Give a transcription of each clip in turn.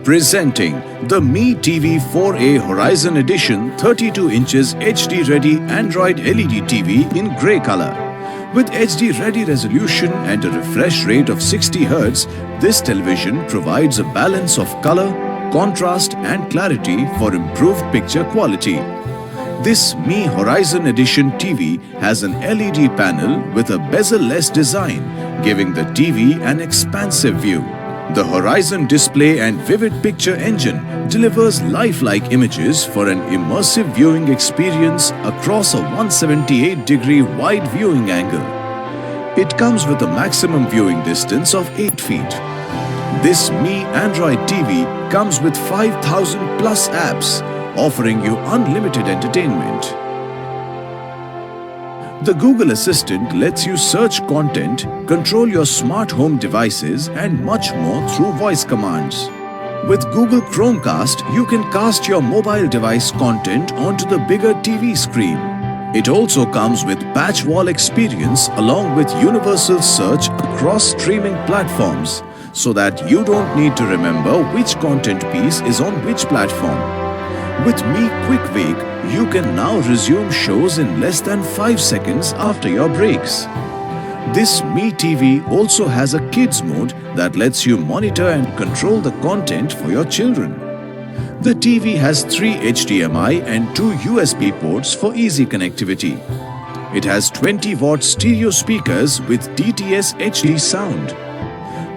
Presenting the Mi TV 4A Horizon Edition 32 inches HD ready Android LED TV in grey color. With HD ready resolution and a refresh rate of 60 Hz, this television provides a balance of color, contrast and clarity for improved picture quality. This Mi Horizon Edition TV has an LED panel with a bezel-less design, giving the TV an expansive view. The Horizon display and vivid picture engine delivers lifelike images for an immersive viewing experience across a 178-degree wide viewing angle. It comes with a maximum viewing distance of 8 feet. This Mi Android TV comes with 5,000 plus apps, offering you unlimited entertainment. The Google Assistant lets you search content, control your smart home devices and much more through voice commands. With Google Chromecast, you can cast your mobile device content onto the bigger TV screen. It also comes with patch wall experience along with universal search across streaming platforms, so that you don't need to remember which content piece is on which platform. With Mi Quick Wake, you can now resume shows in less than 5 seconds after your breaks. This Mi TV also has a kids mode that lets you monitor and control the content for your children. The TV has 3 HDMI and 2 USB ports for easy connectivity. It has 20-watt stereo speakers with DTS-HD sound.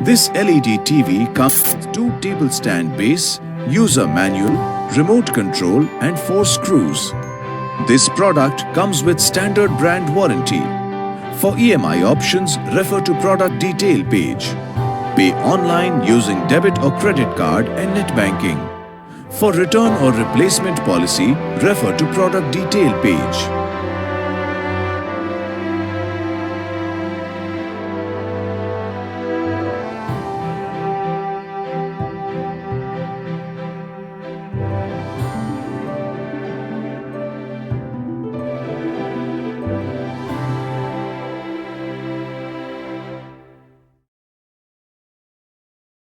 This LED TV comes with 2 table stand base, user manual, remote control and 4 screws. This product comes with standard brand warranty. For EMI options, refer to product detail page. Pay online using debit or credit card and net banking. For return or replacement policy, refer to product detail page.